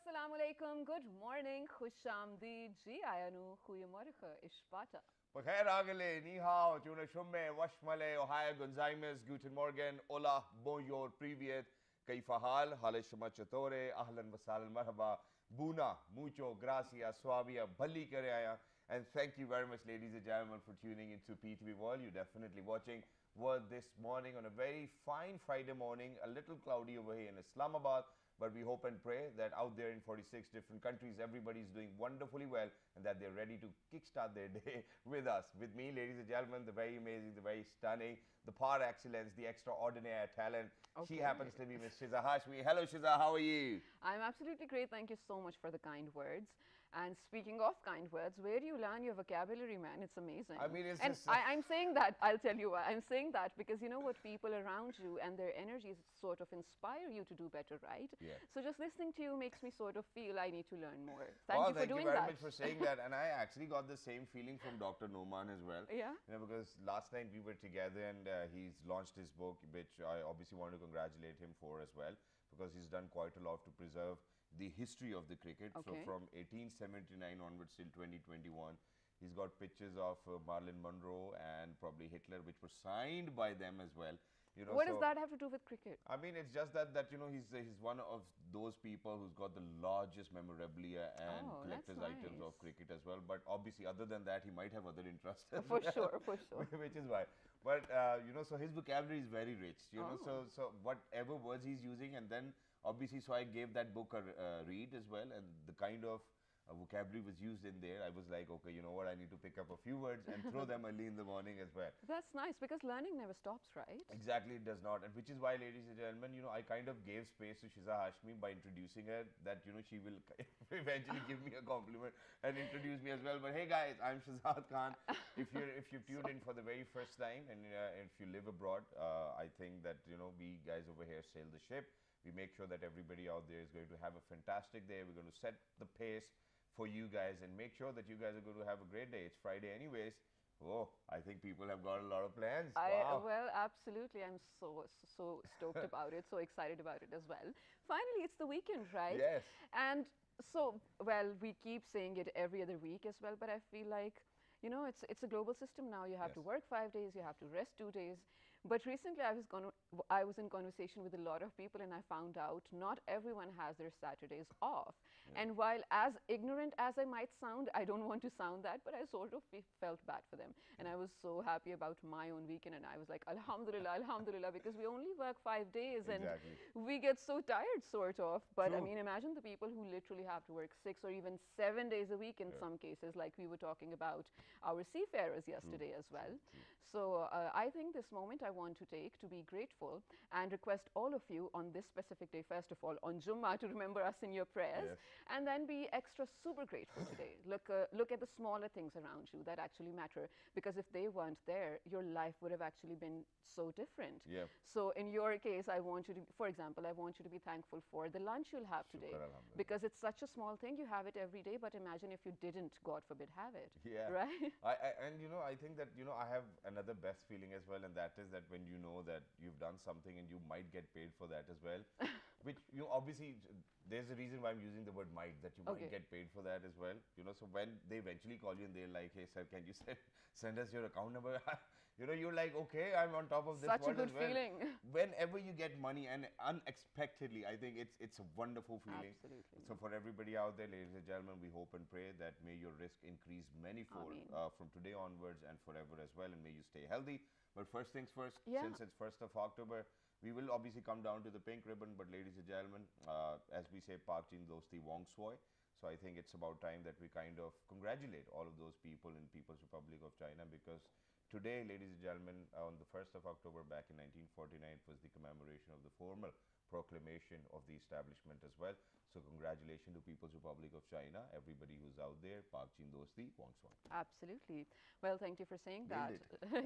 Assalamu alaikum, good morning, khushamdeed, ji ayanu, goeiemorgen, ishpata. Bukhair agale, ni hao, tuna shumme, washmale, ohaya gonzaimes, guten morgen, hola, bonjour, privyet, kaifa hal, hale shama chatore, ahlan wasal, marhaba, buna, mucho, gracias, suavia, bhalli kare aaya. And thank you very much, ladies and gentlemen, for tuning into PTV World. You're definitely watching World this morning on a very fine Friday morning, a little cloudy over here in Islamabad. But we hope and pray that out there in 46 different countries, everybody's doing wonderfully well and that they're ready to kickstart their day with us. With me, ladies and gentlemen, the very amazing, the very stunning, the par excellence, the extraordinary talent. Okay. She happens to be Ms. Shiza Hashmi. Hello, Shiza. How are you? I'm absolutely great. Thank you so much for the kind words. And speaking of kind words, where do you learn your vocabulary, man? It's amazing. I mean, it's and just... I'm saying that, I'll tell you why. I'm saying that because you know what, people around you and their energies sort of inspire you to do better, right? Yeah. So just listening to you makes me sort of feel I need to learn more. Thank you for doing that. Thank you very much for saying that. And I actually got the same feeling from Dr. Noman as well. Yeah. You know, because last night we were together and he's launched his book, which I obviously want to congratulate him for as well, because he's done quite a lot to preserve the history of the cricket. Okay. So from 1879 onwards till 2021. He's got pictures of Marilyn Monroe and probably Hitler, which were signed by them as well. You know, what does that have to do with cricket? I mean, it's just that you know, he's one of those people who's got the largest memorabilia and collector's items of cricket as well. But obviously, other than that, he might have other interests. For sure, for sure. Which is why. But you know, so his vocabulary is very rich. You know, so whatever words he's using, and then obviously, so I gave that book a read as well, and the kind of vocabulary was used in there. I was like, okay, you know what, I need to pick up a few words and throw them early in the morning as well. That's nice, because learning never stops, right? Exactly, it does not. And which is why, ladies and gentlemen, you know, I kind of gave space to Shiza Hashmi by introducing her, that, you know, she will eventually give me a compliment and introduce me as well. But hey guys, I'm Shazad Khan. If you've tuned in for the very first time and if you live abroad, I think that, you know, we guys over here sail the ship. We make sure that everybody out there is going to have a fantastic day. We're going to set the pace for you guys and make sure that you guys are going to have a great day. It's Friday anyways. Oh, I think people have got a lot of plans. Wow. Well, absolutely. I'm so stoked about it, so excited about it as well. Finally, it's the weekend, right? Yes. And so, well, we keep saying it every other week as well, but I feel like, you know, it's a global system now. You have to work 5 days, you have to rest 2 days. But recently I was in conversation with a lot of people and I found out not everyone has their Saturdays off. And while as ignorant as I might sound, I don't want to sound that, but I sort of felt bad for them. And I was so happy about my own weekend and I was like, Alhamdulillah, Alhamdulillah, because we only work 5 days and we get so tired sort of. But I mean, imagine the people who literally have to work 6 or even 7 days a week in some cases, like we were talking about our seafarers yesterday as well. So I think this moment I want to take to be grateful and request all of you on this specific day, first of all, on Jummah, to remember us in your prayers, and then be extra super grateful today. Look at the smaller things around you that actually matter, because if they weren't there, your life would have actually been so different. So in your case, I want you to, for example, I want you to be thankful for the lunch you'll have today, because it's such a small thing. You have it every day, but imagine if you didn't, God forbid, have it. Right? And you know, I think that, you know, I have another best feeling as well, and that is that when you know that you've done something and you might get paid for that as well, which, you know, obviously there's a reason why I'm using the word might, that you might get paid for that as well. You know, so when they eventually call you and they're like, hey sir, can you send us your account number? You know, you're like, okay, I'm on top of this. Such a good feeling. Whenever you get money and unexpectedly, I think it's a wonderful feeling. Absolutely. So for everybody out there, ladies and gentlemen, we hope and pray that may your risk increase manyfold from today onwards and forever as well, and may you stay healthy. But first things first, since it's 1st of October, we will obviously come down to the pink ribbon, but ladies and gentlemen, as we say, Pak Chin Dosti Wong Swoi. So I think it's about time that we kind of congratulate all of those people in People's Republic of China, because today, ladies and gentlemen, on the 1st of October back in 1949 was the commemoration of the formal proclamation of the establishment as well. So congratulations to People's Republic of China, everybody who's out there. Pak Chin Dosti Wong Swoi. Absolutely. Well, thank you for saying that.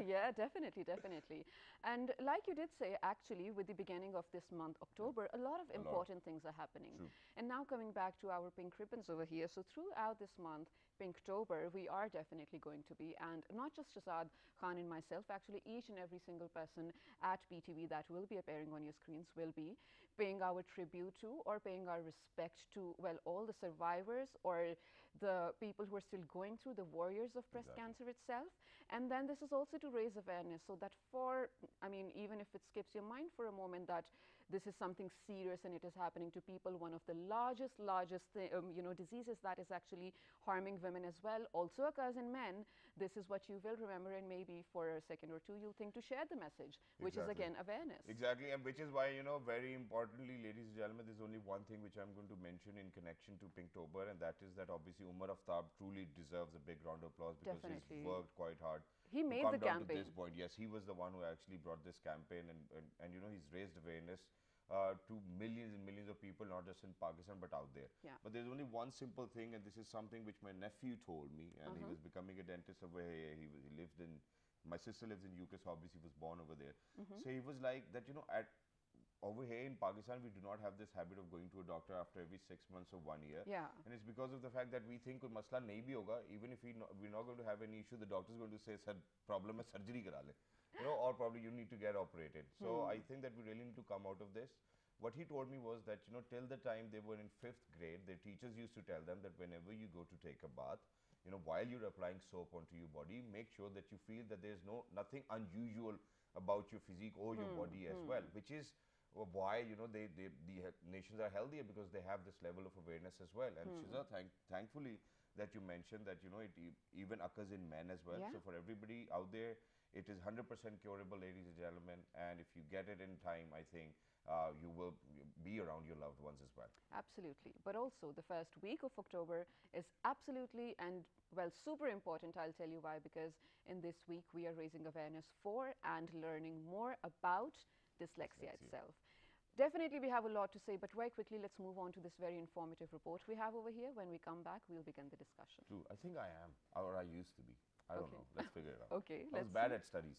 Yeah, definitely, definitely. And like you did say, actually, with the beginning of this month, October, a lot of important things are happening. And now coming back to our pink ribbons over here. So throughout this month, Pinktober, we are definitely going to be, and not just Shazad Khan and myself, actually each and every single person at PTV that will be appearing on your screens will be paying our tribute to or paying our respect to, well, all the survivors or the people who are still going through, the warriors of breast cancer itself. And then this is also to raise awareness so that I mean, even if it skips your mind for a moment that this is something serious and it is happening to people, one of the largest diseases that is actually harming women as well, also occurs in men. This is what you will remember, and maybe for a second or two you'll think to share the message, which is again awareness. Exactly, and which is why, very importantly, ladies and gentlemen, there's only one thing which I'm going to mention in connection to Pinktober, and that is that obviously Umar Aftab truly deserves a big round of applause because he's worked quite hard. He made the campaign. To this point. Yes, he was the one who actually brought this campaign, and he's raised awareness to millions and millions of people, not just in Pakistan but out there. Yeah. But there's only one simple thing, and this is something which my nephew told me, and he was becoming a dentist over here. He lived in, my sister lives in UK, so obviously he was born over there. So he was like that, over here in Pakistan, we do not have this habit of going to a doctor after every 6 months or 1 year. Yeah. And it's because of the fact that we think koi masla nahi bhi hoga, even if we're not going to have any issue, the doctor is going to say, sir, problem hai, surgery kara le. Or probably you need to get operated. So I think that we really need to come out of this. What he told me was that, till the time they were in 5th grade, their teachers used to tell them that whenever you go to take a bath, while you're applying soap onto your body, make sure that you feel that there's nothing unusual about your physique or your body as well, which is why the nations are healthier, because they have this level of awareness as well. And Shiza, thankfully that you mentioned that it even occurs in men as well. Yeah. So for everybody out there, it is 100% curable, ladies and gentlemen. And if you get it in time, I think you will be around your loved ones as well. Absolutely. But also the first week of October is absolutely and, well, super important. I'll tell you why, because in this week we are raising awareness for and learning more about dyslexia itself. Definitely we have a lot to say, but very quickly let's move on to this very informative report we have over here. When we come back, we'll begin the discussion. True. I think I am, or I used to be. I don't know. Let's figure it out. Okay. I was bad at studies.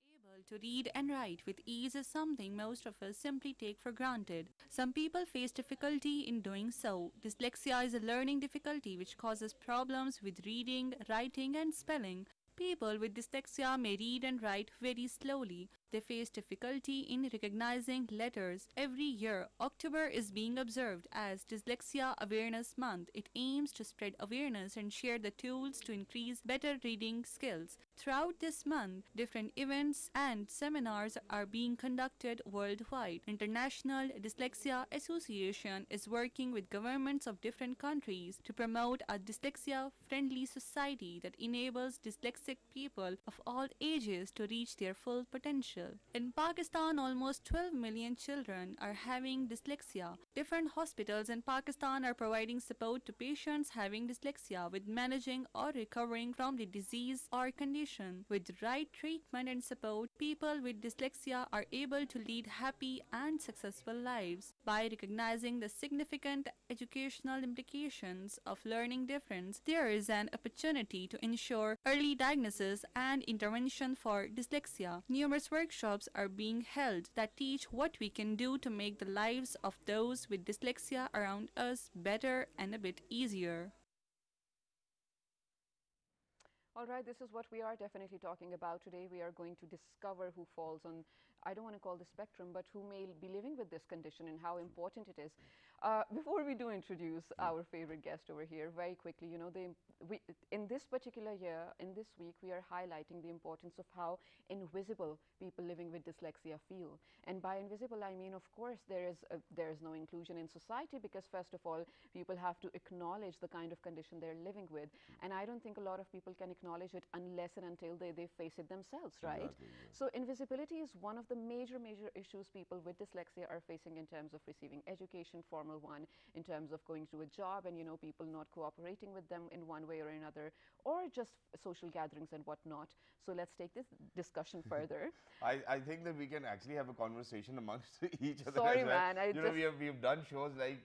Able to read and write with ease is something most of us simply take for granted. Some people face difficulty in doing so. Dyslexia is a learning difficulty which causes problems with reading, writing, and spelling. People with dyslexia may read and write very slowly. They face difficulty in recognizing letters. Every year, October is being observed as Dyslexia Awareness Month. It aims to spread awareness and share the tools to increase better reading skills. Throughout this month, different events and seminars are being conducted worldwide. International Dyslexia Association is working with governments of different countries to promote a dyslexia-friendly society that enables dyslexic people of all ages to reach their full potential. In Pakistan, almost 12 million children are having dyslexia. Different hospitals in Pakistan are providing support to patients having dyslexia with managing or recovering from the disease or condition. With right treatment and support, people with dyslexia are able to lead happy and successful lives. By recognizing the significant educational implications of learning difference, there is an opportunity to ensure early diagnosis and intervention for dyslexia. Numerous workshops are being held that teach what we can do to make the lives of those with dyslexia around us better and a bit easier. All right, this is what we are definitely talking about today. We are going to discover who falls on, I don't want to call the spectrum, but who may be living with this condition and how important it is. Before we do introduce our favorite guest over here, very quickly, in this particular year, in this week, we are highlighting the importance of how invisible people living with dyslexia feel. And by invisible, I mean, of course, there is no inclusion in society because, first of all, people have to acknowledge the kind of condition they're living with. And I don't think a lot of people can acknowledge it unless and until they face it themselves, right? Exactly, yeah. So invisibility is one of the major issues people with dyslexia are facing in terms of receiving education, formal one, in terms of going to a job and, people not cooperating with them in one way or another, or just social gatherings and whatnot. So let's take this discussion further. I think that we can actually have a conversation amongst each other. Sorry, as well. man. We've done shows like,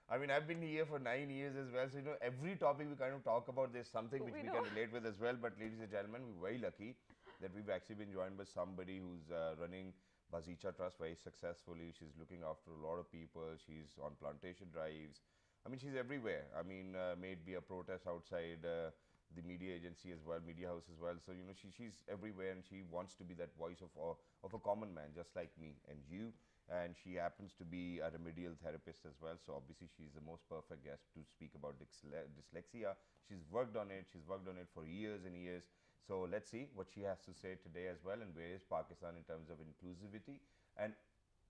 I mean, I've been here for 9 years as well. So, every topic we kind of talk about, there's something which we can relate with as well. But ladies and gentlemen, we're very lucky that we've actually been joined by somebody who's running Bazicha Trust very successfully. She's looking after a lot of people. She's on plantation drives. I mean, she's everywhere. I mean, may it be a protest outside the media agency as well, media house as well. So, you know, she's everywhere, and she wants to be that voice of a common man, just like me and you. And she happens to be a remedial therapist as well. So obviously she's the most perfect guest to speak about dyslexia. She's worked on it. She's worked on it for years and years. So let's see what she has to say today as well, and where is Pakistan in terms of inclusivity. And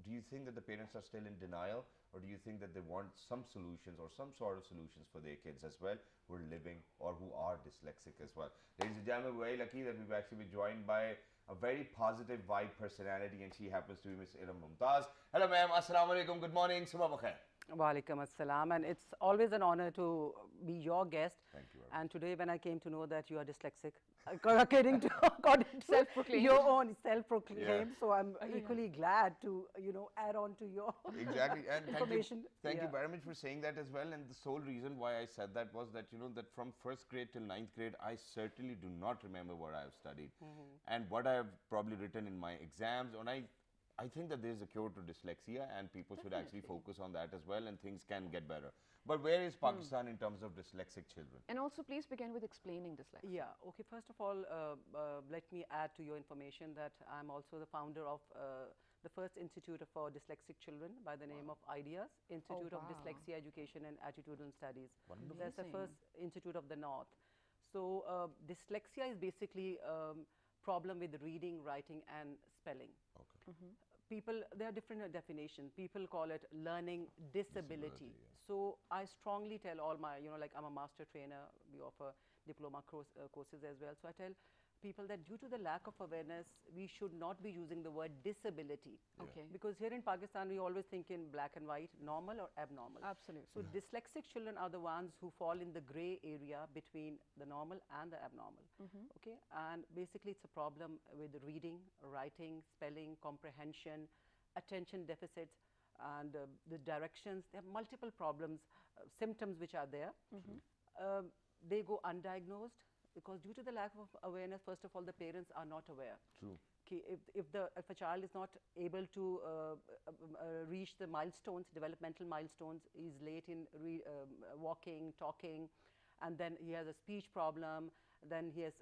do you think that the parents are still in denial, or do you think that they want some solutions or some sort of solutions for their kids as well who are living or who are dyslexic as well? Ladies and gentlemen, we're very lucky that we've actually been joined by a very positive vibe personality, and she happens to be Miss Ilham Mumtaz. Hello ma'am, assalamu alaikum, good morning, subah bakhair. Walaikum assalam, and it's always an honor to be your guest. Thank you. And today when I came to know that you are dyslexic, according to Self-proclaimed. your own self-proclaimed, Yeah. so I'm equally glad to, you know, add on to your Exactly, and information. thank you Yeah. very much for saying that as well. And the sole reason why I said that was that, you know, that from first grade till 9th grade, I certainly do not remember what I have studied and what I have probably written in my exams. And I think that there is a cure to dyslexia, and people should actually focus on that as well, and things can get better. But where is Pakistan in terms of dyslexic children? And also, please begin with explaining dyslexia. Yeah, okay, first of all, let me add to your information that I'm also the founder of the first institute for dyslexic children by the name of IDEAS, Institute of wow. Dyslexia Education and Attitudinal Studies. Wonderful. That's the Amazing. first institute of the North. So dyslexia is basically problem with reading, writing and spelling. Okay. People, there are different definitions. People call it learning disability. yeah. So I strongly tell all my, you know, like I'm a master trainer, we offer diploma courses as well. So I tell people that due to the lack of awareness, we should not be using the word disability. Okay. Because here in Pakistan, we always think in black and white, normal or abnormal. Absolutely. So dyslexic children are the ones who fall in the gray area between the normal and the abnormal. Okay, and basically it's a problem with reading, writing, spelling, comprehension, attention deficits, and the directions. There are multiple problems, symptoms which are there. They go undiagnosed because due to the lack of awareness, first of all, the parents are not aware. True. Okay, if a child is not able to reach the milestones, developmental milestones, is late in walking, talking, and then he has a speech problem, then he has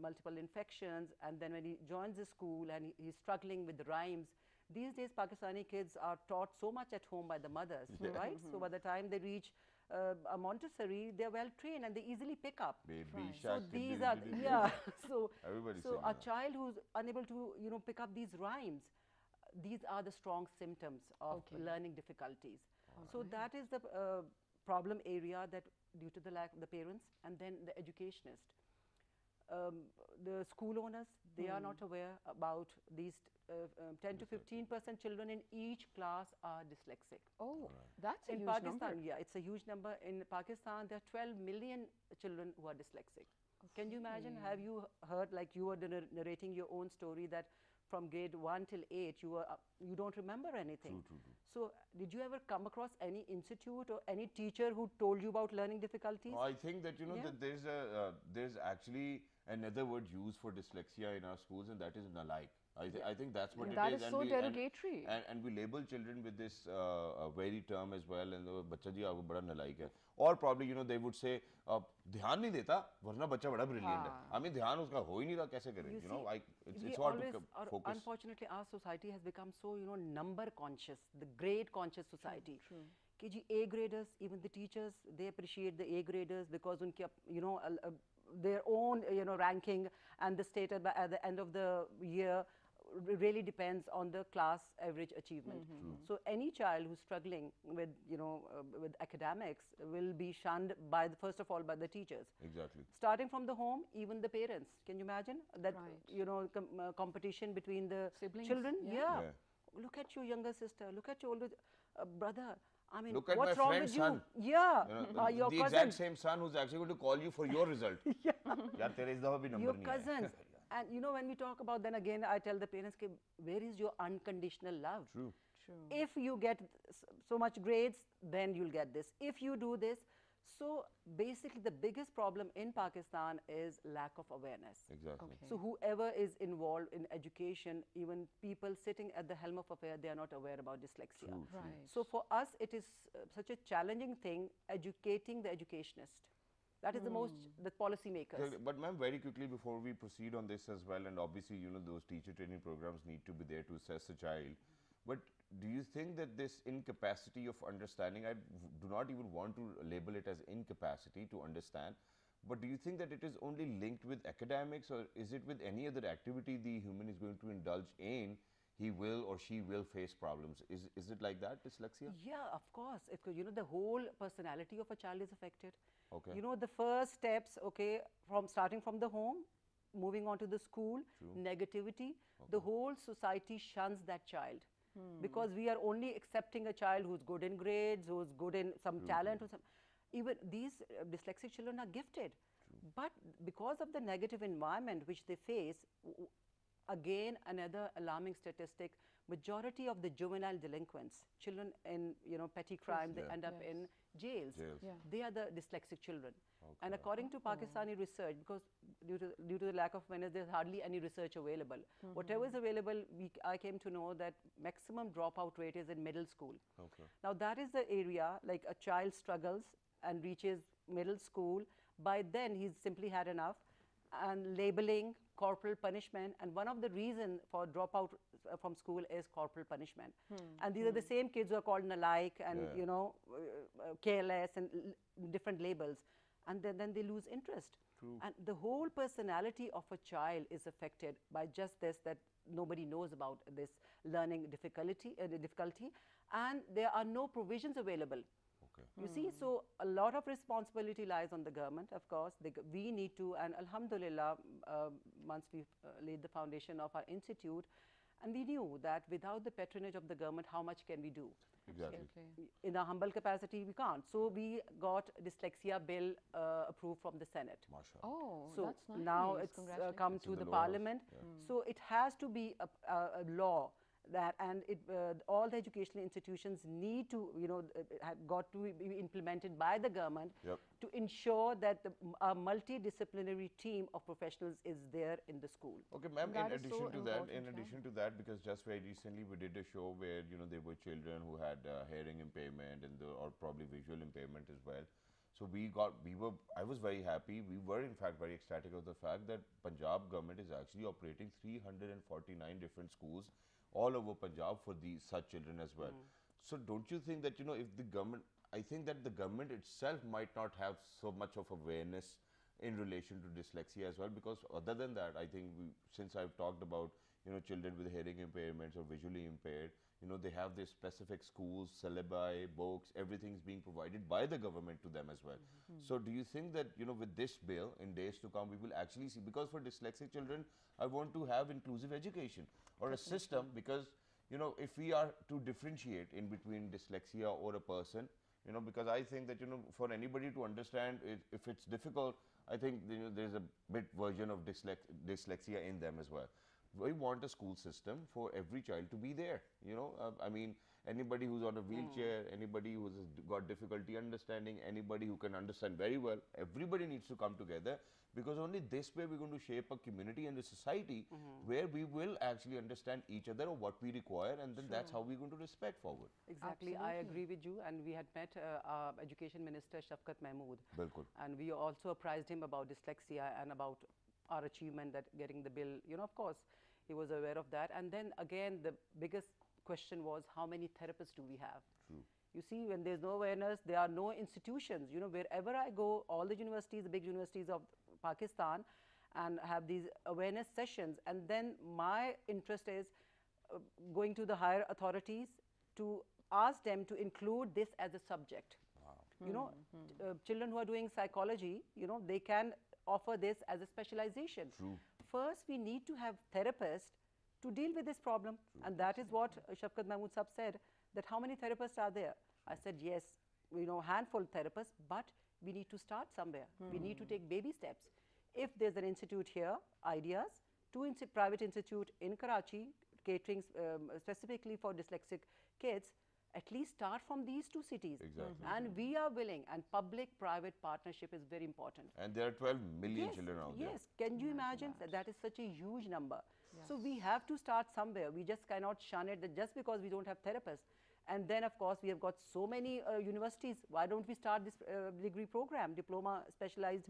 multiple infections, and then when he joins the school and he's struggling with the rhymes. These days, Pakistani kids are taught so much at home by the mothers, right? So by the time they reach a Montessori, they're well trained and they easily pick up. Baby Right. So shark, these diddy, are, diddy, diddy. yeah. So Everybody's so saying a that. child who's unable to, you know, pick up these rhymes, these are the strong symptoms of Okay. learning difficulties. So that is the problem area that due to the lack of the parents, and then the educationist. The school owners, they are not aware about these 10 to 15% children in each class are dyslexic. Oh, that's a In huge Pakistan, number. yeah, it's a huge number. In Pakistan, there are 12 million children who are dyslexic. Can you imagine? Have you heard, like you were narrating your own story, that from grade 1 till 8, you don't remember anything. True. So, did you ever come across any institute or any teacher who told you about learning difficulties? I think that, you know, Yeah. that there's actually another word used for dyslexia in our schools, and that is nalaik. I think that's what it That is. is so derogatory. And we label children with this very term as well, and बच्चा जी आपको बड़ा नालायक है. Or probably, you know, they would say ध्यान नहीं देता वरना बच्चा बड़ा brilliant है. I mean ध्यान उसका हो ही नहीं रहा, कैसे करे? You know, see, like we it's hard always to are, focus. unfortunately, our society has become so, you know, number conscious, the grade conscious society. True. कि जी A graders, even the teachers, they appreciate the A graders because उनके, you know, their own, you know, ranking and the state at the end of the year really depends on the class average achievement. So any child who's struggling with, you know, with academics will be shunned by first of all by the teachers. Exactly. Starting from the home, even the parents. Can you imagine that, Right. you know, competition between the Siblings, children? yeah. Look at your younger sister. Look at your older brother. I mean, Look at what's my wrong friend's with you? son. Yeah, You know, your the cousin. exact same son who's actually going to call you for your result. यार तेरे इस दफा भी number Your नहीं आया. cousins. And you know, when we talk about, then again, I tell the parents, where is your unconditional love? True. True. If you get so much grades, then you'll get this. If you do this, So basically the biggest problem in Pakistan is lack of awareness. Exactly. Okay. So whoever is involved in education, even people sitting at the helm of affairs, they are not aware about dyslexia. True. Right. So for us, it is such a challenging thing, educating the educationist. That is the most, the policy makers. But ma'am, very quickly before we proceed on this as well, and obviously, those teacher training programs need to be there to assess a child. But do you think that this incapacity of understanding, I do not even want to label it as incapacity to understand, but do you think that it is only linked with academics, or is it with any other activity the human is going to indulge in, he will or she will face problems? Is it like that, dyslexia? Yeah, of course. The whole personality of a child is affected. Okay. The first steps, okay, from starting from the home, moving on to the school, negativity, the whole society shuns that child. Because we are only accepting a child who's good in grades, who's good in some talent, or some. Even these dyslexic children are gifted. But because of the negative environment which they face, again, another alarming statistic, majority of the juvenile delinquents, children in petty crime, they end up in jails. Yeah. They are the dyslexic children. And according to Pakistani research, because due to the lack of awareness, there's hardly any research available. Whatever is available, I came to know that maximum dropout rate is in middle school. Now that is the area, like a child struggles and reaches middle school, by then he's simply had enough, and labeling, corporal punishment, and one of the reasons for dropout from school is corporal punishment. And these are the same kids who are called nalaik and careless and different labels, and then they lose interest. And the whole personality of a child is affected by just this, that nobody knows about this learning difficulty, and there are no provisions available. You see, so a lot of responsibility lies on the government, of course. We need to, and alhamdulillah, once we laid the foundation of our institute, and we knew that without the patronage of the government, how much can we do? Exactly. In a humble capacity, we can't. So we got dyslexia bill approved from the Senate. MashaAllah. Oh, So that's nice. now it's Congratulations. come It's in to the the law house, parliament. So it has to be a law that, and all the educational institutions need to, have got to be implemented by the government to ensure that a multidisciplinary team of professionals is there in the school. Okay, ma'am, That in is so addition to that, important, because just very recently we did a show where, there were children who had hearing impairment or probably visual impairment as well. So I was very happy. We were in fact very ecstatic of the fact that Punjab government is actually operating 349 different schools all over Punjab for such children as well. So don't you think that, if the government, I think that the government itself might not have so much of awareness in relation to dyslexia as well, because other than that, I think since I've talked about, children with hearing impairments or visually impaired, they have their specific schools, syllabi, books, everything's being provided by the government to them as well. So do you think that, with this bill, in days to come, we will actually see, because for dyslexic children, I want to have inclusive education or a system, because, if we are to differentiate in between dyslexia or a person, because I think that, for anybody to understand if it's difficult, I think, there's a bit version of dyslexia in them as well. We want a school system for every child to be there. I mean, anybody who's on a wheelchair, anybody who's got difficulty understanding, anybody who can understand very well, everybody needs to come together, because only this way we're going to shape a community and a society where we will actually understand each other or what we require, and then that's how we're going to respect forward. Exactly, I agree with you, and we had met our Education Minister Shafkat Mahmood, Bilkul. and we also apprised him about dyslexia and about our achievement that getting the bill, of course, he was aware of that. And then again, the biggest question was, how many therapists do we have? You see, when there's no awareness, there are no institutions. Wherever I go, all the universities, the big universities of Pakistan, and have these awareness sessions. And then my interest is going to the higher authorities to ask them to include this as a subject. Children who are doing psychology, they can offer this as a specialization. First, we need to have therapists to deal with this problem. And that is what Shafkat Mahmood Sahab said, that how many therapists are there? I said, yes, handful of therapists, but we need to start somewhere. We need to take baby steps. If there's an institute here, ideas, two private institute in Karachi, catering specifically for dyslexic kids, at least start from these two cities. Exactly. And we are willing, and public-private partnership is very important. And there are 12 million children out there. Yes, can you imagine? That is such a huge number. So we have to start somewhere. We just cannot shun it that just because we don't have therapists. And then, of course, we have got so many universities. Why don't we start this degree program, diploma specialized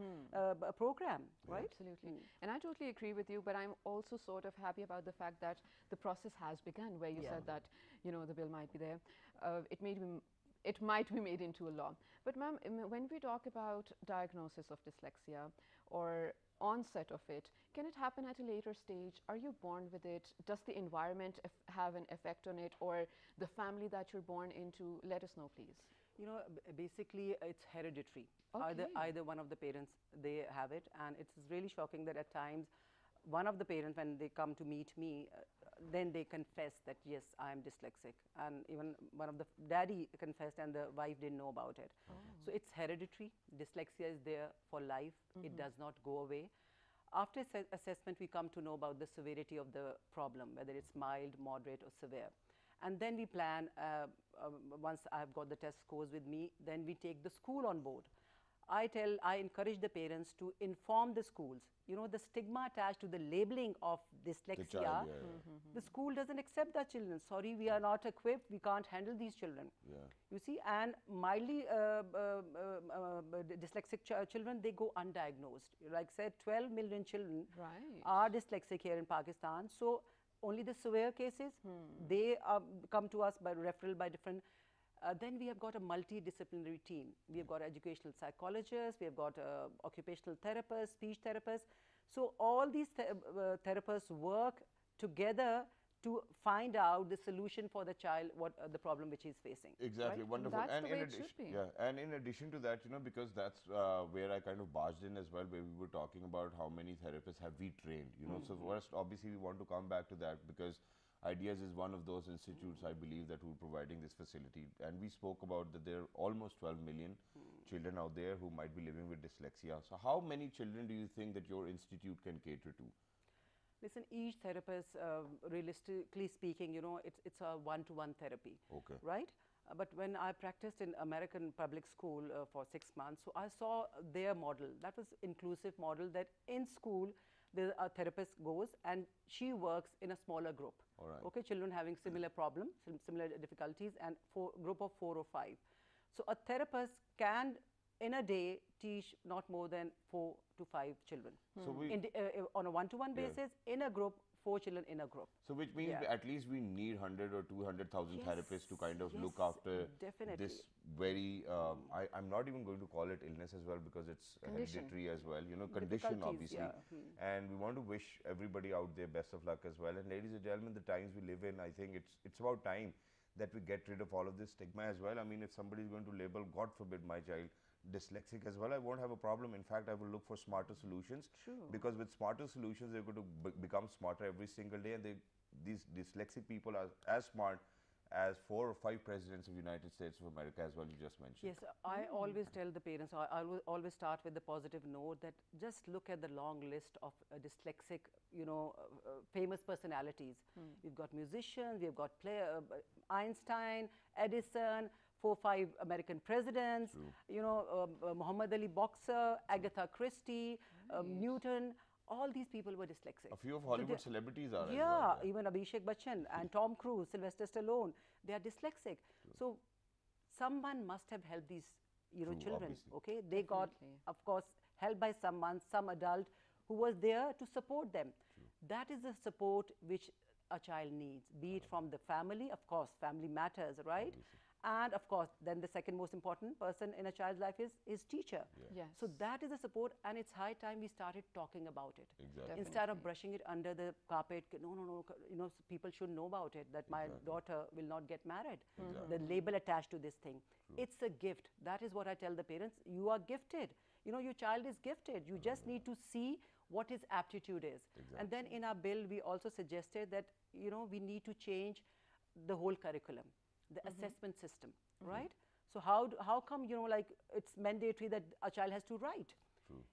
program, right? Absolutely. And I totally agree with you, but I'm also sort of happy about the fact that the process has begun, where you said that, you know, the bill might be there. It might be made into a law. But ma'am, when we talk about diagnosis of dyslexia or onset of it, can it happen at a later stage? Are you born with it? Does the environment have an effect on it, or the family that you're born into? Let us know, please. You know, basically it's hereditary. Okay. Either one of the parents, they have it, and it's really shocking that at times one of the parents, when they come to meet me, then they confess that yes, I am dyslexic, and even one of the daddy confessed and the wife didn't know about it. So it's hereditary. Dyslexia is there for life. It does not go away. After assessment, we come to know about the severity of the problem, whether it's mild, moderate, or severe. And then we plan, once I've got the test scores with me, then we take the school on board. I encourage the parents to inform the schools. You know, the stigma attached to the labeling of dyslexia, the school doesn't accept that children. Sorry, we are not equipped, we can't handle these children. You see, and mildly dyslexic children, they go undiagnosed. Like I said, 12 million children are dyslexic here in Pakistan. So only the severe cases, they come to us by referral by different. Then we have got a multidisciplinary team. We have got educational psychologists, we have got occupational therapists, speech therapists. So all these therapists work together to find out the solution for the child, what the problem which he's facing. Exactly, right? wonderful. That's And the way in it addition, should be. and in addition to that, you know, because that's where I kind of barged in as well, where we were talking about how many therapists have we trained, you know. So first, obviously, we want to come back to that, because Ideas is one of those institutes, I believe, that were providing this facility. And we spoke about that there are almost 12 million children out there who might be living with dyslexia. So how many children do you think that your institute can cater to? Listen, each therapist, realistically speaking, you know, it's a one-to-one therapy, right? But when I practiced in American public school for 6 months, so I saw their model. That was inclusive model, that in school, a therapist goes and she works in a smaller group. Okay, children having similar problems, similar difficulties, and group of 4 or 5. So a therapist can, in a day, teach not more than 4 to 5 children. So on a one-to-one basis, in a group, 4 children in a group. So which means at least we need 100 or 200,000 therapists to kind of look after this very, I'm not even going to call it illness as well, because it's hereditary as well, you know, condition obviously. And we want to wish everybody out there best of luck as well. And ladies and gentlemen, the times we live in, I think it's about time that we get rid of all of this stigma as well. I mean, if somebody is going to label, God forbid, my child dyslexic as well, I won't have a problem. In fact, I will look for smarter solutions. Because with smarter solutions, they're going to become smarter every single day, and these dyslexic people are as smart as 4 or 5 presidents of the United States of America as well, you just mentioned. Yes, I always tell the parents, I will always start with the positive note, that just look at the long list of dyslexic, you know, famous personalities. We've got musicians, we've got Einstein, Edison, 4 or 5 American presidents, you know, Muhammad Ali boxer, Agatha Christie, Newton. All these people were dyslexic. A few of Hollywood celebrities are. Yeah, even Abhishek Bachchan and Tom Cruise, Sylvester Stallone, they are dyslexic. So someone must have helped these, you know, children. Okay, they got, of course, helped by someone, some adult who was there to support them. That is the support which a child needs, be it from the family. Of course, family matters, right? And of course, then the second most important person in a child's life is his teacher. So that is the support, and it's high time we started talking about it. Instead of brushing it under the carpet, no, you know, people should know about it, that my daughter will not get married. The label attached to this thing. It's a gift. That is what I tell the parents. You are gifted. You know, your child is gifted. You just need to see what his aptitude is. And then in our bill, we also suggested that, you know, we need to change the whole curriculum, the assessment system, right? So how come, you know, like it's mandatory that a child has to write?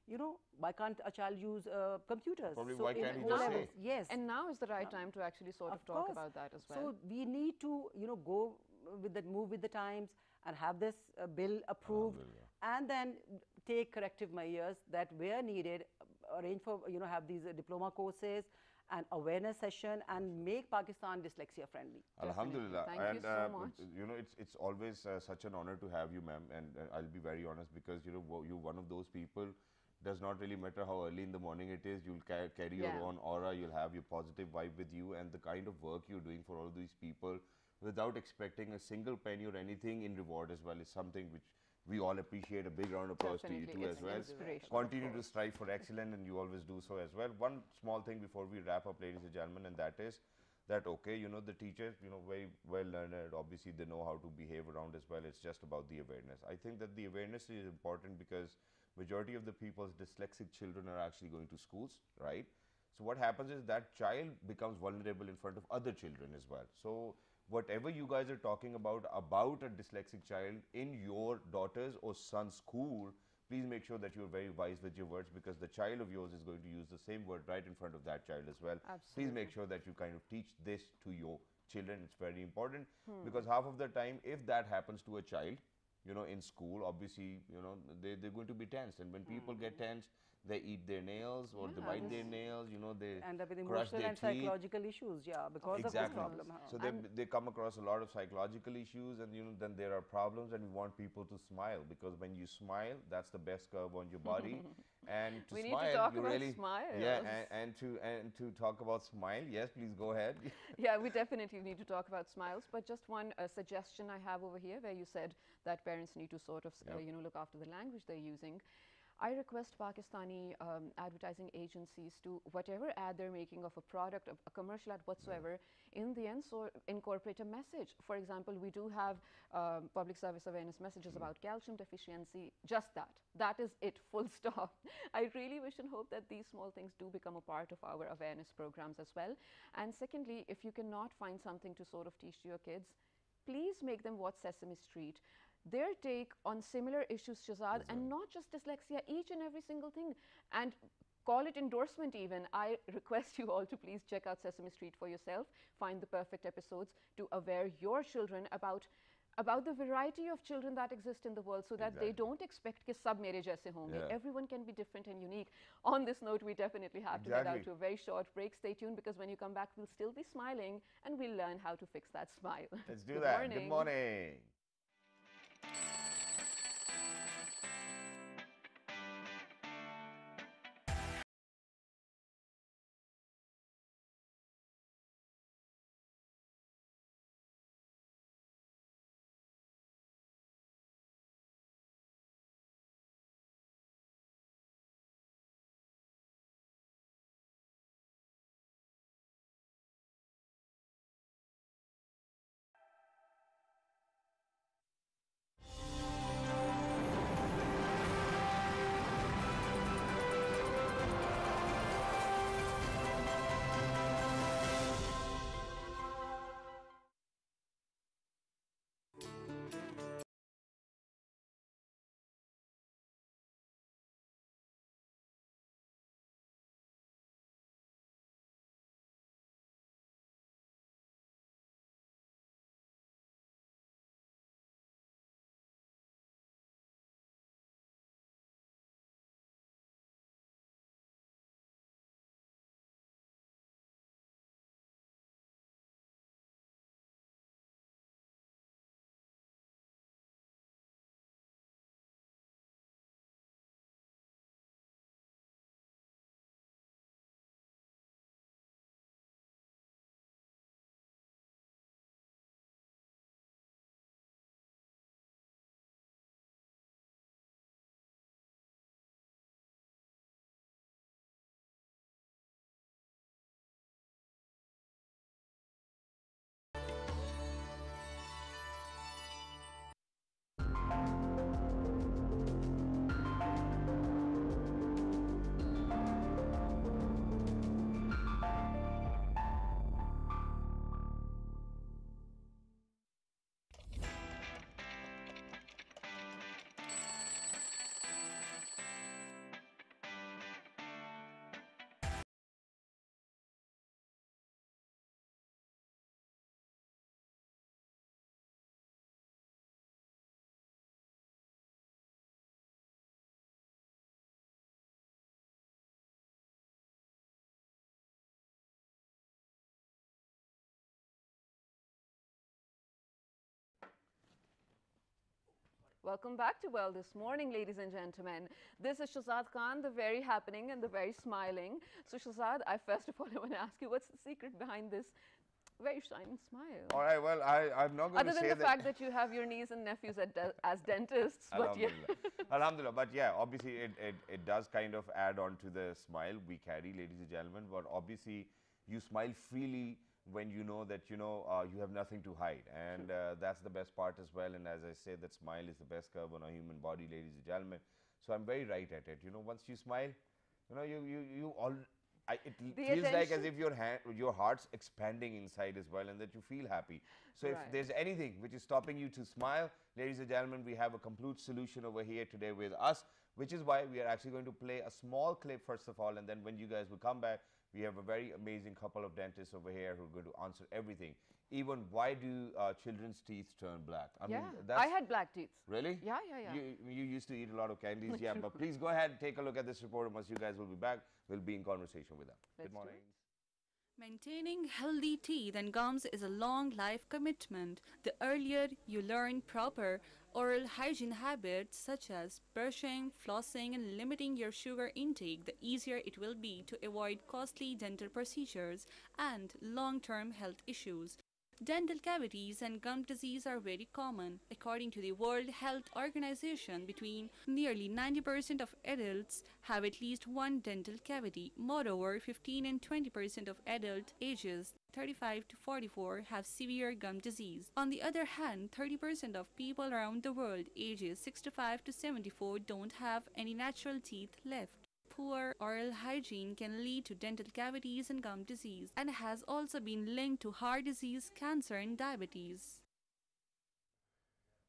You know, why can't a child use computers? Probably so why can't he just say? Yes. And now is the right time to actually sort of talk about that as well. So we need to, you know, go move with the times and have this bill approved, and then take corrective measures that where needed, arrange for, have these diploma courses and awareness session, and make Pakistan dyslexia friendly. Alhamdulillah. Thank and you so much. it's always such an honor to have you, ma'am, and I'll be very honest, because you're one of those people. Does not really matter how early in the morning it is, you'll carry your own aura, you'll have your positive vibe with you, and the kind of work you're doing for all these people without expecting a single penny or anything in reward as well is something which we all appreciate. A big round of applause to you too as well. Continue to strive for excellence, and you always do so as well. One small thing before we wrap up, ladies and gentlemen, and that is that, okay, the teachers, very well learned, obviously they know how to behave around as well. It's just about the awareness. I think that the awareness is important because majority of the people's dyslexic children are actually going to schools, right? So what happens is that child becomes vulnerable in front of other children as well. So whatever you guys are talking about a dyslexic child in your daughter's or son's school, please make sure that you're very wise with your words, because the child of yours is going to use the same word right in front of that child as well. Absolutely. Please make sure that you kind of teach this to your children. It's very important, because half of the time, if that happens to a child, in school, obviously, they're going to be tense. And when people get tense, they eat their nails or they bite their nails, they end up with crush emotional their and teeth. psychological issues, because of this problem. So they come across a lot of psychological issues, and then there are problems, and we want people to smile, because when you smile, that's the best curve on your body. And to we smile, need to talk you about really smiles. and to talk about smile. Yes, please go ahead. Yeah, we definitely need to talk about smiles, but just one suggestion I have over here, where you said that parents need to sort of look after the language they're using. I request Pakistani advertising agencies to, whatever ad they're making of a product, of a commercial ad whatsoever, in the end, so incorporate a message. For example, we do have public service awareness messages about calcium deficiency, just that. That is it, full stop. I really wish and hope that these small things do become a part of our awareness programs as well. And secondly, if you cannot find something to sort of teach to your kids, please make them watch Sesame Street. Their take on similar issues, Shazad, and not just dyslexia, each and every single thing, and call it endorsement even. I request you all to please check out Sesame Street for yourself, find the perfect episodes to aware your children about the variety of children that exist in the world, so that they don't expect कि सब मेरे जैसे होंगे. Everyone can be different and unique. On this note, we definitely have to get out to a very short break. Stay tuned, because when you come back, we'll still be smiling, and we'll learn how to fix that smile. Let's do that. Good morning. Welcome back to Well This Morning, ladies and gentlemen. This is Shazad Khan, the very happening and the very smiling. So Shazad, first of all, I want to ask you, what's the secret behind this very shining smile? All right, well, I'm not going to say that. Other than the fact that you have your niece and nephews as dentists. But yeah. Alhamdulillah. But yeah, obviously it does kind of add on to the smile we carry, ladies and gentlemen. But obviously you smile freely when you know that, you have nothing to hide. And that's the best part as well. And as I say, that smile is the best curve on a human body, ladies and gentlemen. So I'm very right at it. Once you smile, it feels like as if your heart's expanding inside as well, and that you feel happy. So if there's anything which is stopping you to smile, ladies and gentlemen, we have a complete solution over here today with us, which is why we are actually going to play a small clip first of all, and then when you guys will come back, we have a very amazing couple of dentists over here who are going to answer everything. Even why do children's teeth turn black? I mean, I had black teeth. Really? Yeah. You used to eat a lot of candies, yeah. But please go ahead and take a look at this report, and once you guys will be back, we'll be in conversation with them. Good morning. Maintaining healthy teeth and gums is a long life commitment. The earlier you learn proper oral hygiene habits such as brushing, flossing, and limiting your sugar intake, the easier it will be to avoid costly dental procedures and long-term health issues. Dental cavities and gum disease are very common. According to the World Health Organization, between nearly 90% of adults have at least one dental cavity. Moreover, 15 and 20% of adult ages 35 to 44 have severe gum disease. On the other hand, 30% of people around the world ages 65 to 74 don't have any natural teeth left. Poor oral hygiene can lead to dental cavities and gum disease, and has also been linked to heart disease, cancer, and diabetes.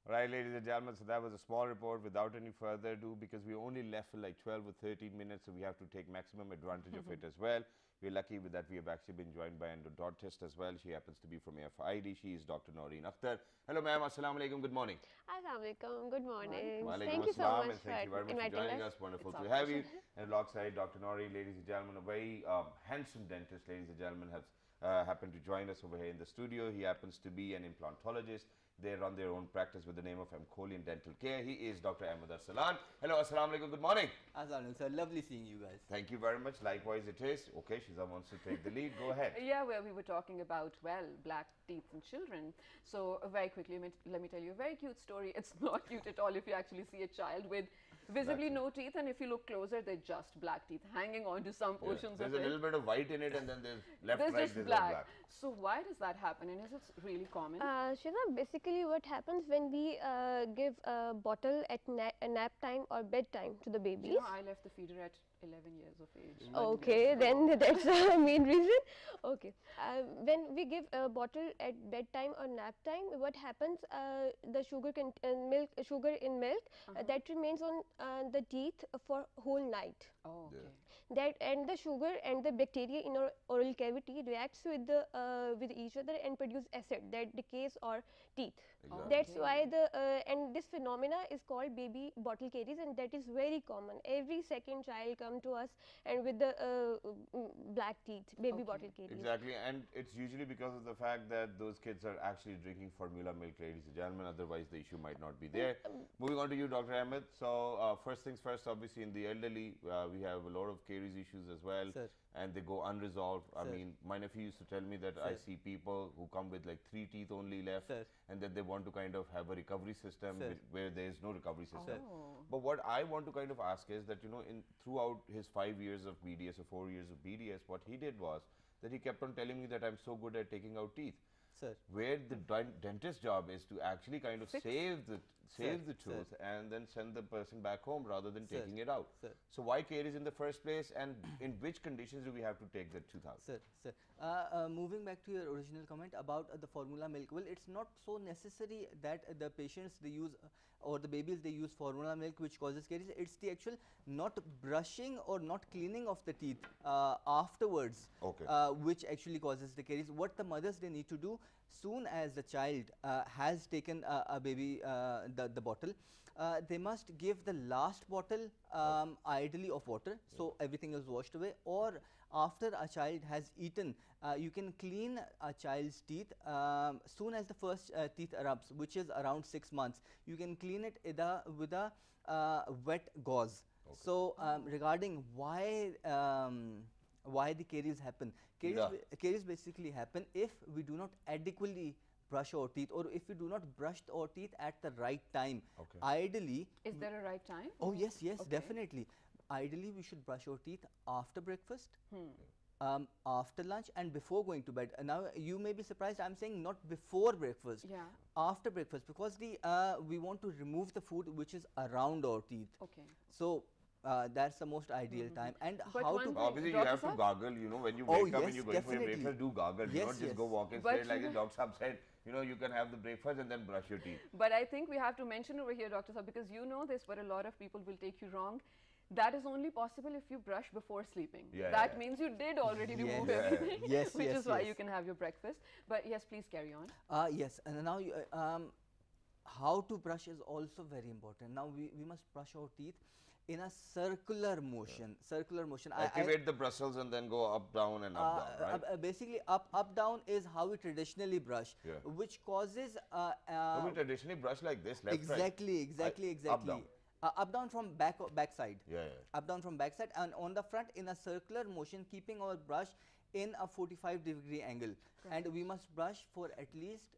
All right, ladies and gentlemen, so that was a small report without any further ado, because we only left for like 12 or 13 minutes, so we have to take maximum advantage of it as well. We're lucky with that we have actually been joined by an endodontist as well. She happens to be from AFID. She is Dr. Noreen Akhtar. Hello, ma'am. Assalamu alaikum. Good morning. Assalamu alaikum. Good morning. Thank you so much thank you very much for joining us. Wonderful to have you. And alongside Dr. Noreen, ladies and gentlemen, a very handsome dentist, ladies and gentlemen, has happened to join us over here in the studio. He happens to be an implantologist. They run their own practice with the name of Amcolian Dental Care. He is Dr. Ahmed Arsalan. Hello, assalamu alaikum. Good morning. Assalamu alaikum, sir. Lovely seeing you guys. Thank you very much. Likewise it is. Okay, Shiza wants to take the lead. Go ahead. Yeah, where we were talking about, well, black teeth in children. So very quickly, let me tell you a very cute story. It's not cute at all if you actually see a child with visibly no teeth, and if you look closer, they're just black teeth hanging on to some portions of it. There's a little bit of white in it, and then there's just black. So why does that happen, and is it really common? Shiva, basically what happens when we give a bottle at nap time or bedtime to the babies. I left the feeder at 11 years of age. Okay, then that's the main reason. Okay, when we give a bottle at bedtime or nap time, what happens? The sugar in milk that remains on the teeth for whole night. Oh, okay. That and the sugar and the bacteria in our oral cavity reacts with each other and produce acid that decays our teeth. Exactly. That's why and this phenomena is called baby bottle caries, and that is very common. Every second child come to us and with the black teeth, baby bottle caries. Exactly, and it's usually because of the fact that those kids are actually drinking formula milk, ladies and gentlemen. Otherwise, the issue might not be there. Moving on to you, Dr. Ahmed. So first things first, obviously in the elderly, we have a lot of caries issues as well. Sir. And they go unresolved. Sir. I mean, my nephew used to tell me that I see people who come with like 3 teeth only left, Sir. and that they want to kind of have a recovery system where there is no recovery system. Oh. But what I want to kind of ask is that, throughout his 5 years of BDS or 4 years of BDS, what he did was that he kept on telling me that I'm so good at taking out teeth. Sir. Where the dentist's job is to actually kind of save the tooth and then send the person back home rather than taking it out. Sir. So why caries in the first place, and in which conditions do we have to take the tooth out? Sir, moving back to your original comment about the formula milk, well, it's not so necessary that the patients they use or the babies they use formula milk which causes caries. It's the actual not brushing or not cleaning of the teeth afterwards which actually causes the caries. What the mothers they need to do soon as the child has taken a baby the bottle, they must give the last bottle ideally of water, so everything is washed away, or after a child has eaten, you can clean a child's teeth soon as the first teeth erupts, which is around 6 months. You can clean it with a wet gauze. Okay. So regarding why the caries happen, caries basically happen if we do not adequately brush our teeth, or if we do not brush our teeth at the right time. Okay. Ideally, Is there a right time? oh yes, yes, Okay. definitely. Ideally, we should brush our teeth after breakfast, after lunch, and before going to bed. Now, you may be surprised, I'm saying not before breakfast, Yeah. after breakfast, because we want to remove the food which is around our teeth. Okay. So that's the most ideal time. And But how one to thing- Obviously, you Dr. have to Saab? gargle, you know, when you Oh, wake up and yes, you're going for your definitely. breakfast, do gargle. Do Yes, not just yes. go walk in But straight like you the Dr. Saab said. You know, you can have the breakfast and then brush your teeth. But I think we have to mention over here, Dr. Saab, because you know this, but a lot of people will take you wrong. That is only possible if you brush before sleeping. Yeah, That yeah. means you did already Yes. remove Yeah. everything, Yes, which yes, is why yes. you can have your breakfast. But yes, please carry on. Yes, and now how to brush is also very important. Now we must brush our teeth in a circular motion. Circular motion. Activate the bristles and then go up, down, and up, down, right? Basically, up, down is how we traditionally brush, Yeah. which causes So we traditionally brush like this, left, exactly, right. exactly, Up, exactly. down. Up down from back side. Yeah, yeah. Up down from back side, and on the front in a circular motion, keeping our brush in a 45-degree angle. And we must brush for at least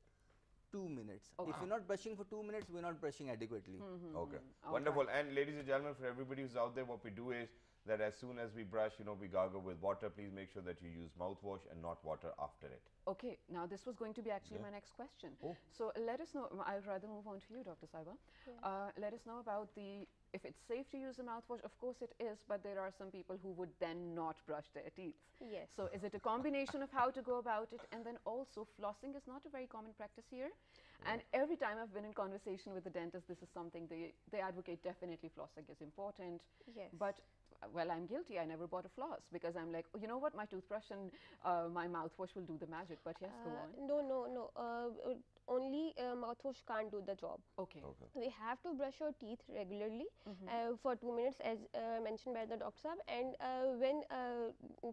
2 minutes. If you're not brushing for 2 minutes, we're not brushing adequately. Okay. Wonderful. And ladies and gentlemen, for everybody who's out there, what we do is that as soon as we brush, you know, we gargle with water. Please make sure that you use mouthwash and not water after it. Okay, now this was going to be actually my next question. So let us know, I'd rather move on to you, Dr. Saiba. Let us know about if it's safe to use a mouthwash. Of course it is, but there are some people who would then not brush their teeth. Yes. So is it a combination of how to go about it, and then also flossing is not a very common practice here. And every time I've been in conversation with the dentist, this is something they advocate. Definitely flossing is important. Yes. But well, I'm guilty. I never bought a floss because I'm like, oh, you know what, my toothbrush and my mouthwash will do the magic. But yes, go on. No. Only mouthwash can't do the job. Okay. We have to brush our teeth regularly for 2 minutes, as mentioned by the doctor Saab. And when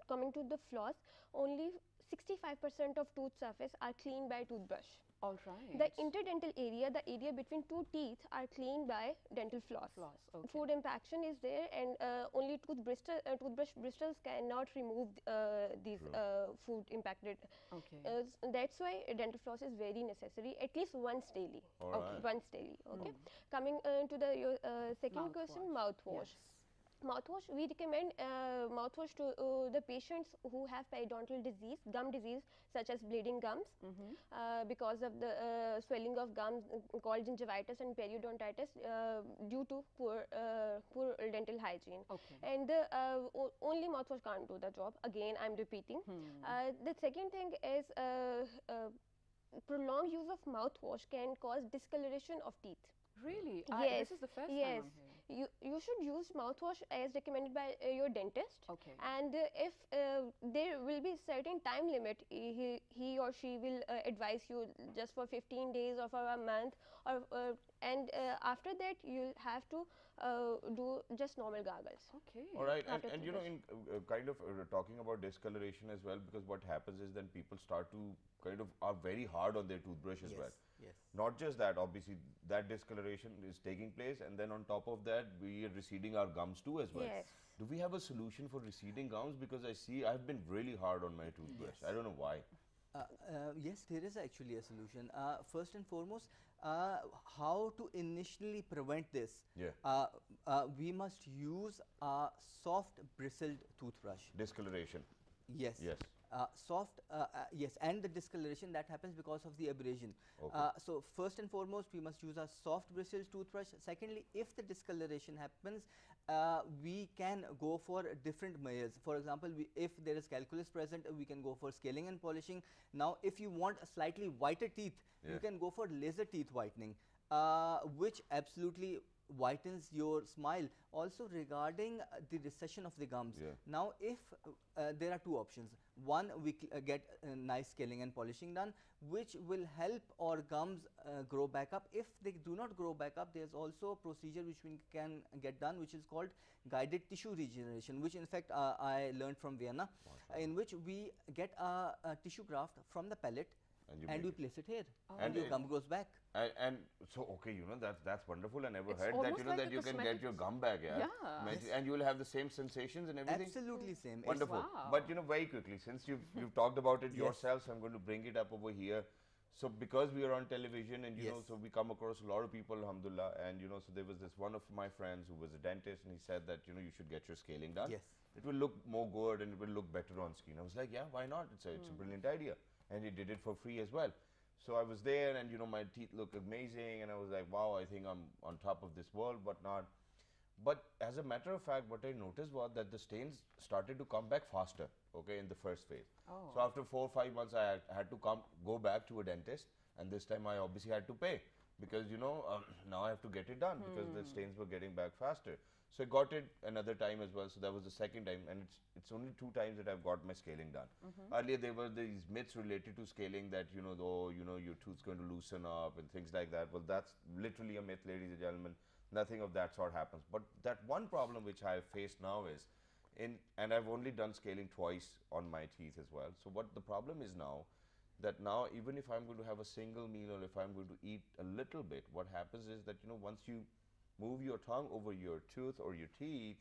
coming to the floss, only 65% of tooth surface are cleaned by toothbrush. All right. The interdental area, the area between two teeth, are cleaned by dental floss. Okay. Food impaction is there, and only toothbrush bristles cannot remove these food impacted. Okay. That's why dental floss is very necessary, at least once daily. All right. Once daily. Okay. Coming to the your second question, mouthwash. Yes. Mouthwash, we recommend mouthwash to the patients who have periodontal disease, gum disease, such as bleeding gums, because of the swelling of gums called gingivitis and periodontitis due to poor dental hygiene. Okay. And the only mouthwash can't do the job. Again, I'm repeating. The second thing is prolonged use of mouthwash can cause discoloration of teeth. Really? Yes. This is the first time Yes. I'm hearing. You should use mouthwash as recommended by your dentist. Okay. And if there will be certain time limit, he or she will advise you just for 15 days or for a month, or and after that you'll have to do just normal gargles. Okay. All right, After and you know, in kind of talking about discoloration as well, because what happens is then people start to kind of are very hard on their toothbrush as well. Yes. Not just that, obviously that discoloration is taking place, and then on top of that we are receding our gums too as well. Yes. Do we have a solution for receding gums? Because I see I've been really hard on my toothbrush. I don't know why. Yes, there is actually a solution. First and foremost, how to initially prevent this? Yeah. We must use a soft bristled toothbrush. Discoloration. Yes. Yes. Yes, and the discoloration that happens because of the abrasion. Okay. So first and foremost, we must use a soft bristled toothbrush. Secondly, if the discoloration happens, we can go for different measures. For example, if there is calculus present, we can go for scaling and polishing. Now, if you want a slightly whiter teeth, you can go for laser teeth whitening, which absolutely whitens your smile. Also regarding the recession of the gums. Yeah. Now if there are two options. One, we get nice scaling and polishing done, which will help our gums grow back up. If they do not grow back up, there's also a procedure which we can get done, which is called guided tissue regeneration, which in fact I learned from Vienna, in which we get a tissue graft from the palate and we place it here, and your gum grows back. And so, okay, you know, that's wonderful. I never It's heard that, almost you know, like that a you can get your cosmetics. gum back, yeah. Yeah. Yes. And you will have the same sensations and everything. Absolutely same. It's Wonderful. Wow. But you know, very quickly, since you've talked about it Yes. yourself, so I'm going to bring it up over here. So because we are on television and you know, Yes. so we come across a lot of people, alhamdulillah, and you know, so there was this one of my friends who was a dentist, and he said that, you know, you should get your scaling done. Yes. It will look more good and it will look better on screen. I was like, yeah, why not? It's a brilliant idea. And he did it for free as well. So I was there, and you know, my teeth look amazing, and I was like, wow, I think I'm on top of this world, whatnot. But as a matter of fact, what I noticed was that the stains started to come back faster, okay, in the first phase. Oh. So after 4 or 5 months, I had to go back to a dentist, and this time I obviously had to pay because, you know, now I have to get it done because the stains were getting back faster. So I got it another time as well. So that was the second time, and it's only 2 times that I've got my scaling done. Earlier there were these myths related to scaling that, you know, though, you know, your tooth's going to loosen up and things like that. Well, that's literally a myth, ladies and gentlemen. Nothing of that sort happens. But that one problem which I face now is, and I've only done scaling twice on my teeth as well. So what the problem is now, that now even if I'm going to have a single meal or if I'm going to eat a little bit, what happens is that, you know, once you move your tongue over your tooth or your teeth,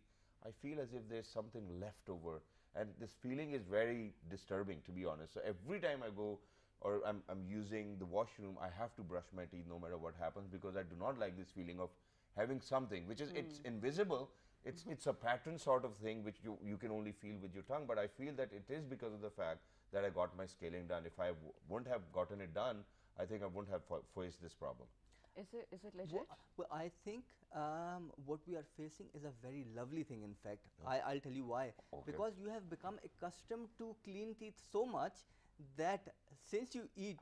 I feel as if there's something left over, and this feeling is very disturbing, to be honest. So every time I go or I'm using the washroom, I have to brush my teeth no matter what happens, because I do not like this feeling of having something which is it's invisible. It's a pattern sort of thing which you can only feel with your tongue, but I feel that it is because of the fact that I got my scaling done. If I wouldn't have gotten it done, I think I wouldn't have faced this problem. Is it legit? Well, I think what we are facing is a very lovely thing. In fact, I'll tell you why. Okay. Because you have become accustomed to clean teeth so much that since you eat,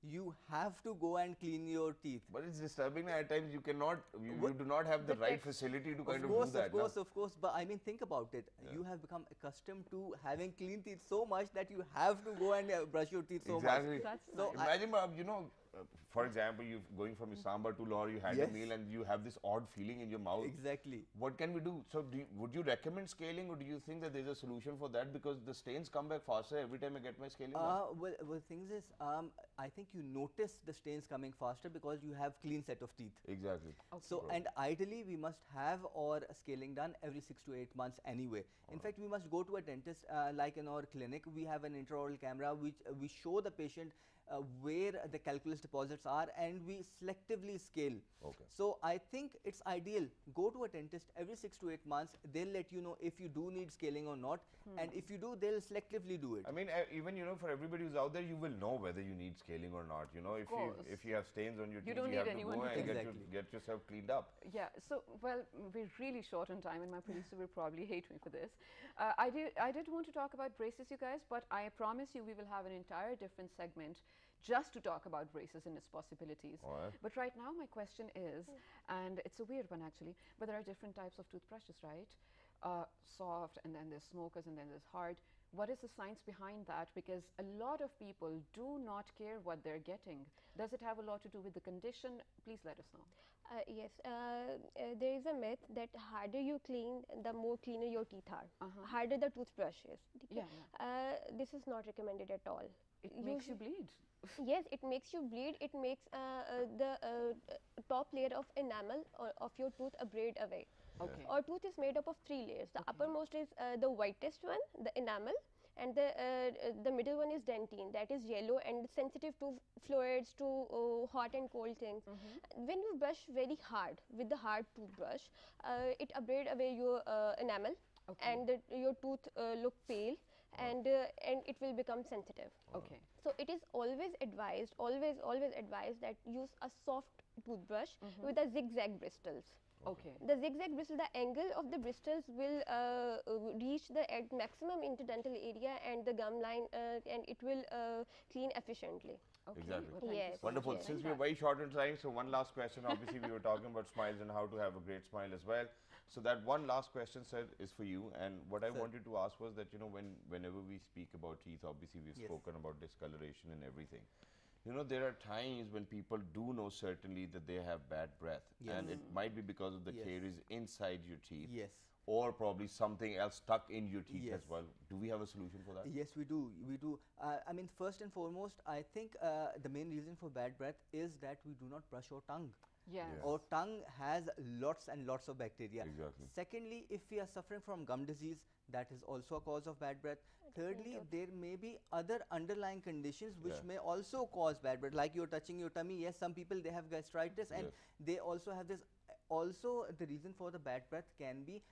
you have to go and clean your teeth. But it's disturbing at times. You cannot, you do not have the right facility to kind of do that. Of course. But I mean, think about it. You have become accustomed to having clean teeth so much that you have to go and brush your teeth so much. Exactly. That's So nice. Imagine, you know, for example, you're going from Islamabad to Lahore, you had Yes. a meal and you have this odd feeling in your mouth. Exactly. What can we do? So would you recommend scaling, or do you think that there's a solution for that? Because the stains come back faster every time I get my scaling done. Well, things is, I think you notice the stains coming faster because you have clean set of teeth. Exactly. So, and ideally we must have our scaling done every 6 to 8 months anyway. In fact, we must go to a dentist, like in our clinic, we have an intraoral camera which we show the patient where the calculus deposits are, and we selectively scale. Okay. So I think it's ideal. Go to a dentist every 6 to 8 months. They'll let you know if you do need scaling or not, and if you do, they'll selectively do it. I mean, even, you know, for everybody who's out there, you will know whether you need scaling or not. You know, if you have stains on your teeth, don't you need have to anyone go to and Exactly. get yourself cleaned up. Yeah, so, well, we're really short on time, and my producer will probably hate me for this. I did want to talk about braces, you guys, but I promise you we will have an entire different segment just to talk about braces and its possibilities. All right. But right now my question is, and it's a weird one actually, but there are different types of toothbrushes, right? Soft, and then there's smokers, and then there's hard. What is the science behind that? Because a lot of people do not care what they're getting. Does it have a lot to do with the condition? Please let us know. Yes, there is a myth that harder you clean, the more cleaner your teeth are. Harder the toothbrush is. Yeah, This is not recommended at all. It makes you bleed. Yes, it makes you bleed. It makes the top layer of enamel of your tooth abrade away. Okay. Our tooth is made up of 3 layers. The uppermost is the whitest one, the enamel, and the middle one is dentine, that is yellow and sensitive to fluids, to hot and cold things. When you brush very hard with the hard toothbrush, it abrade away your enamel, and your tooth look pale, and it will become sensitive. Okay. So it is always advised, always advised that use a soft toothbrush with a zigzag bristles. Okay. The zigzag bristle, the angle of the bristles will reach the maximum interdental area and the gum line, and it will clean efficiently. Okay. Exactly. Well, thank you Yes, so much Wonderful. for yes. Since saying we're that. very short on time, so one last question. Obviously, we were talking about smiles and how to have a great smile as well. So that one last question, sir, is for you. And what I Sir. wanted to ask was that, whenever we speak about teeth, obviously we've Yes. spoken about discoloration and everything. There are times when people do know certainly that they have bad breath. Yes. And it might be because of the Yes. caries inside your teeth. Yes. Or probably something else stuck in your teeth as Yes. well. Do we have a solution for that? Yes, we do. We do. I mean, first and foremost, I think the main reason for bad breath is that we do not brush our tongue. Yes. Yeah. Our tongue has lots and lots of bacteria. Exactly. Secondly, if we are suffering from gum disease, that is also a cause of bad breath. Thirdly, there may be other underlying conditions which Yeah. may also cause bad breath, like you're touching your tummy. Yes, some people, they have gastritis and Yes. they also have this. Also, the reason for the bad breath can be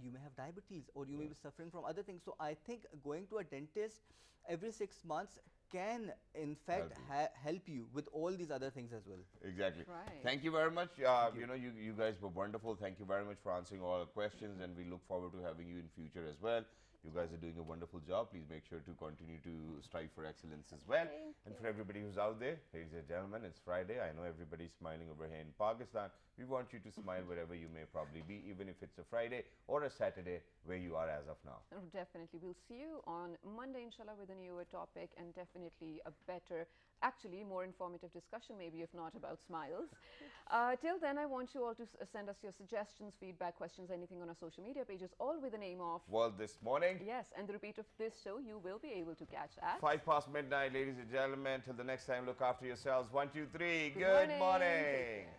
you may have diabetes or you may be suffering from other things. So I think going to a dentist every 6 months can in fact help you with all these other things as well. Exactly. Right. Thank you very much. you. You guys were wonderful. Thank you very much for answering all our questions, and we look forward to having you in future as well. You guys are doing a wonderful job. Please make sure to continue to strive for excellence as well. Thank And you. for everybody who's out there, ladies and gentlemen, it's Friday. I know everybody's smiling over here in Pakistan. We want you to smile wherever you may probably be, even if it's a Friday or a Saturday where you are as of now. Oh, definitely. We'll see you on Monday, inshallah, with a newer topic and definitely a better, actually more informative discussion, maybe if not about smiles. Till then, I want you all to send us your suggestions, feedback, questions, anything on our social media pages, all with the name of... Well, this morning, Yes, and the repeat of this show you will be able to catch at... 5 past midnight, ladies and gentlemen. Till the next time, look after yourselves. 1, 2, 3. Good Good morning. morning. Take care.